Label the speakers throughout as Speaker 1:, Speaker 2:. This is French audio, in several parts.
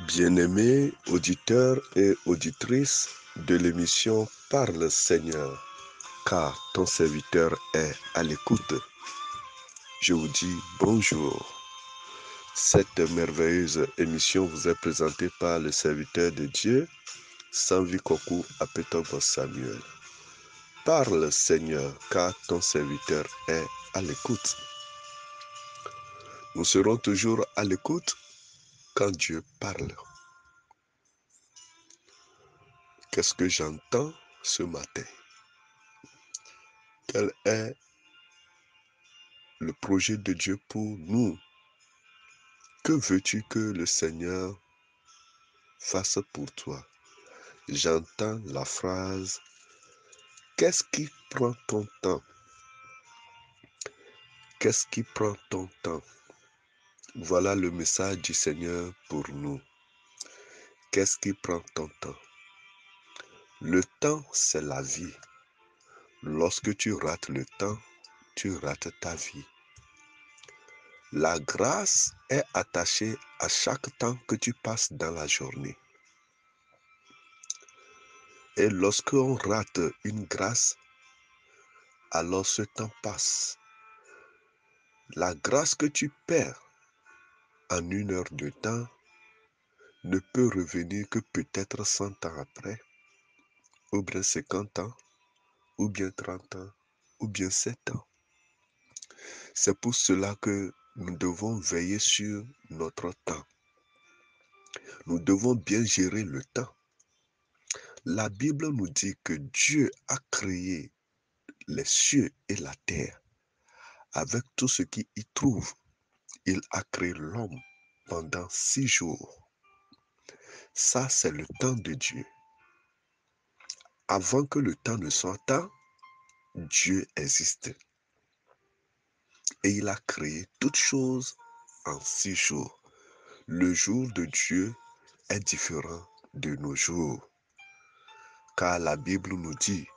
Speaker 1: Bien-aimés auditeurs et auditrices de l'émission Parle Seigneur, car ton serviteur est à l'écoute. Je vous dis bonjour. Cette merveilleuse émission vous est présentée par le serviteur de Dieu, Sanvi Kokou Apetobo Samuel. Parle Seigneur, car ton serviteur est à l'écoute. Nous serons toujours à l'écoute quand Dieu parle. Qu'est-ce que j'entends ce matin? Quel est le projet de Dieu pour nous? Que veux-tu que le Seigneur fasse pour toi? J'entends la phrase « Qu'est-ce qui prend ton temps ?» Qu'est-ce qui prend ton temps? Voilà le message du Seigneur pour nous. Qu'est-ce qui prend ton temps? Le temps, c'est la vie. Lorsque tu rates le temps, tu rates ta vie. La grâce est attachée à chaque temps que tu passes dans la journée. Et lorsqu'on rate une grâce, alors ce temps passe. La grâce que tu perds en 1 heure de temps ne peut revenir que peut-être 100 ans après, ou bien 50 ans, ou bien 30 ans, ou bien 7 ans. C'est pour cela que nous devons veiller sur notre temps. Nous devons bien gérer le temps. La Bible nous dit que Dieu a créé les cieux et la terre avec tout ce qui y trouve. Il a créé l'homme pendant 6 jours. Ça, c'est le temps de Dieu. Avant que le temps ne soit temps, Dieu existe. Et il a créé toutes choses en 6 jours. Le jour de Dieu est différent de nos jours. Car la Bible nous dit,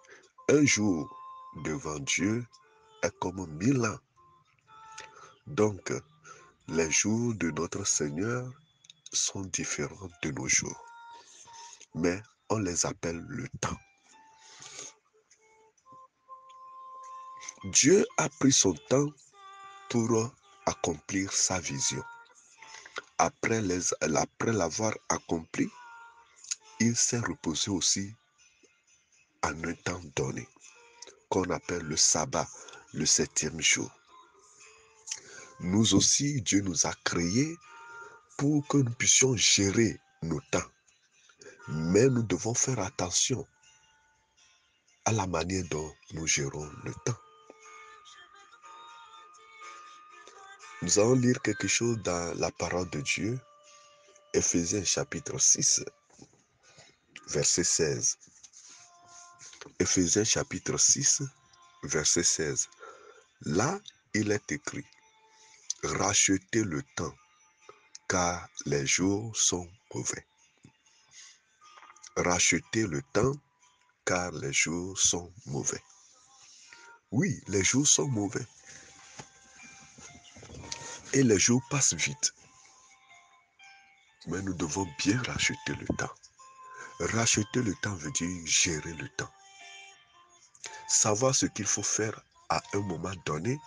Speaker 1: un jour devant Dieu est comme 1000 ans. Donc, les jours de notre Seigneur sont différents de nos jours. Mais on les appelle le temps. Dieu a pris son temps pour accomplir sa vision. Après l'avoir accompli, il s'est reposé aussi en un temps donné, qu'on appelle le sabbat, le 7e jour. Nous aussi, Dieu nous a créés pour que nous puissions gérer nos temps. Mais nous devons faire attention à la manière dont nous gérons le temps. Nous allons lire quelque chose dans la parole de Dieu, Éphésiens chapitre 6, verset 16. Éphésiens chapitre 6, verset 16. Là, il est écrit, « Rachetez le temps, car les jours sont mauvais. » Rachetez le temps, car les jours sont mauvais. Oui, les jours sont mauvais. Et les jours passent vite. Mais nous devons bien racheter le temps. Racheter le temps veut dire gérer le temps. Savoir ce qu'il faut faire à un moment donné,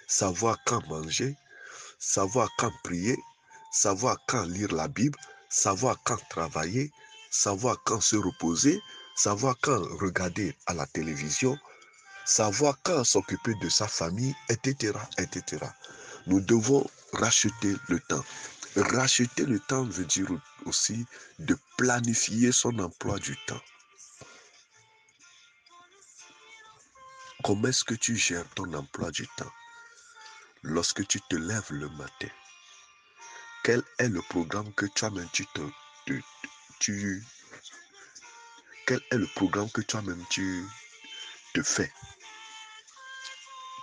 Speaker 1: savoir quand manger, savoir quand prier, savoir quand lire la Bible, savoir quand travailler, savoir quand se reposer, savoir quand regarder à la télévision, savoir quand s'occuper de sa famille, etc., etc. Nous devons racheter le temps. Racheter le temps veut dire aussi de planifier son emploi du temps. Comment est-ce que tu gères ton emploi du temps? Lorsque tu te lèves le matin, quel est le programme que toi-même quel est le programme que toi-même tu te fais?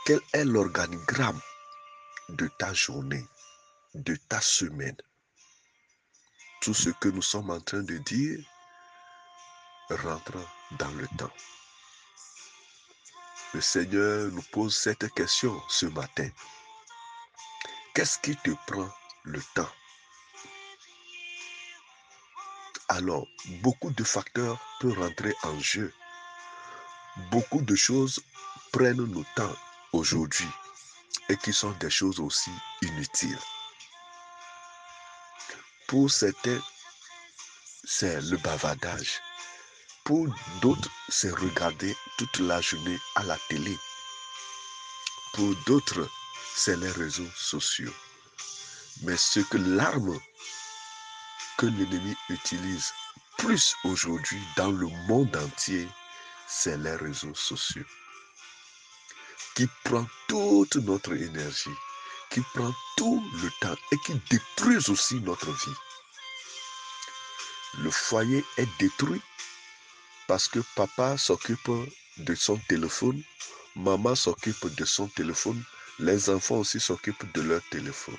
Speaker 1: Quel est l'organigramme de ta journée, de ta semaine? Tout ce que nous sommes en train de dire rentre dans le temps. Le Seigneur nous pose cette question ce matin. Qu'est-ce qui te prend le temps? alors beaucoup de facteurs peuvent rentrer en jeu. Beaucoup de choses prennent nos temps aujourd'hui et qui sont des choses aussi inutiles. Pour certains, c'est le bavardage. Pour d'autres, c'est regarder toute la journée à la télé. Pour d'autres, c'est les réseaux sociaux. Mais ce que l'arme que l'ennemi utilise plus aujourd'hui dans le monde entier, c'est les réseaux sociaux, qui prend toute notre énergie, qui prend tout le temps et qui détruisent aussi notre vie. Le foyer est détruit parce que papa s'occupe de son téléphone, maman s'occupe de son téléphone, les enfants aussi s'occupent de leur téléphone.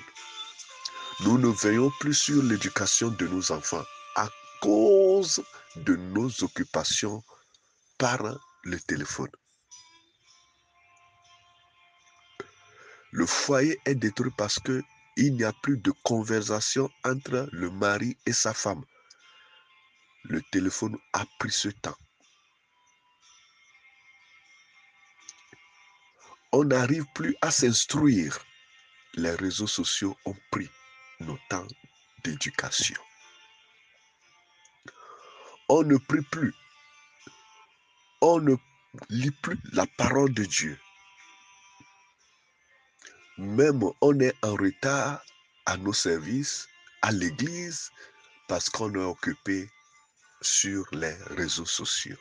Speaker 1: Nous ne veillons plus sur l'éducation de nos enfants à cause de nos occupations par le téléphone. Le foyer est détruit parce qu'il n'y a plus de conversation entre le mari et sa femme. Le téléphone a pris ce temps. On n'arrive plus à s'instruire. Les réseaux sociaux ont pris nos temps d'éducation. On ne prie plus. On ne lit plus la parole de Dieu. Même on est en retard à nos services, à l'église, parce qu'on est occupé sur les réseaux sociaux.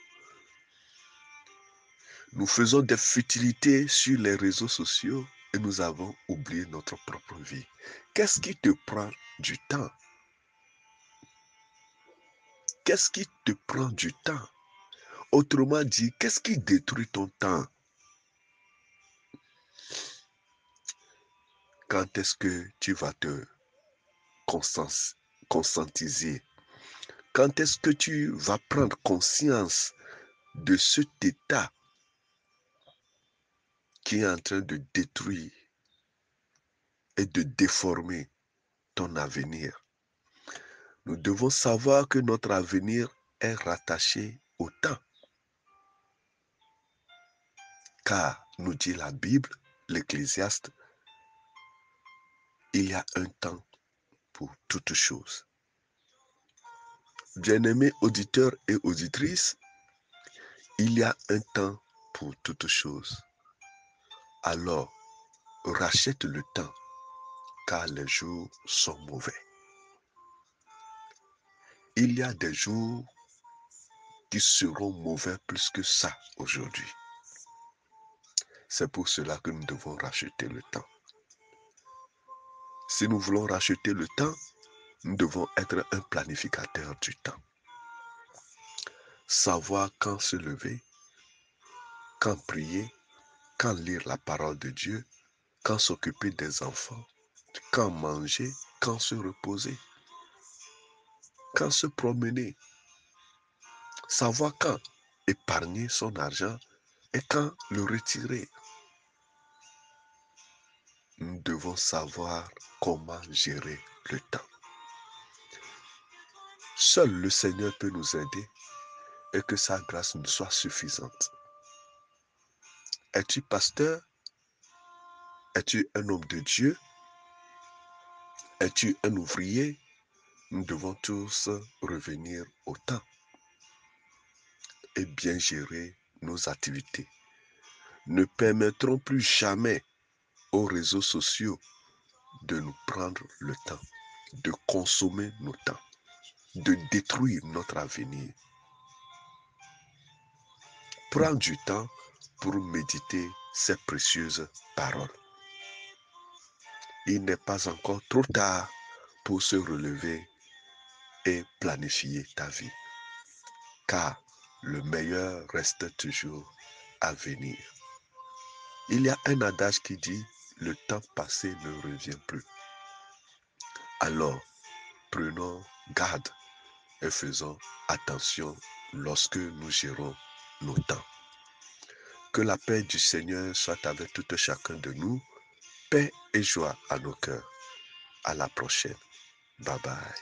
Speaker 1: Nous faisons des futilités sur les réseaux sociaux et nous avons oublié notre propre vie. Qu'est-ce qui te prend du temps? Qu'est-ce qui te prend du temps? Autrement dit, qu'est-ce qui détruit ton temps? Quand est-ce que tu vas te conscientiser? Quand est-ce que tu vas prendre conscience de cet état qui est en train de détruire et de déformer ton avenir? Nous devons savoir que notre avenir est rattaché au temps. Car, nous dit la Bible, l'Ecclésiaste, il y a un temps pour toutes choses. Bien-aimés auditeurs et auditrices, il y a un temps pour toutes choses. Alors, rachète le temps, car les jours sont mauvais. Il y a des jours qui seront mauvais plus que ça aujourd'hui. C'est pour cela que nous devons racheter le temps. Si nous voulons racheter le temps, nous devons être un planificateur du temps. Savoir quand se lever, quand prier, quand lire la parole de Dieu, quand s'occuper des enfants, quand manger, quand se reposer, quand se promener. Savoir quand épargner son argent et quand le retirer. Nous devons savoir comment gérer le temps. Seul le Seigneur peut nous aider et que sa grâce nous soit suffisante. Es-tu pasteur? Es-tu un homme de Dieu? Es-tu un ouvrier? Nous devons tous revenir au temps et bien gérer nos activités. Ne permettrons plus jamais aux réseaux sociaux de nous prendre le temps, de consommer nos temps, de détruire notre avenir. Prends du temps pour méditer ces précieuses paroles. Il n'est pas encore trop tard pour se relever et planifier ta vie, car le meilleur reste toujours à venir. Il y a un adage qui dit « Le temps passé ne revient plus ». Alors, prenons garde et faisons attention lorsque nous gérons nos temps. Que la paix du Seigneur soit avec tout chacun de nous, paix et joie à nos cœurs. À la prochaine. Bye bye.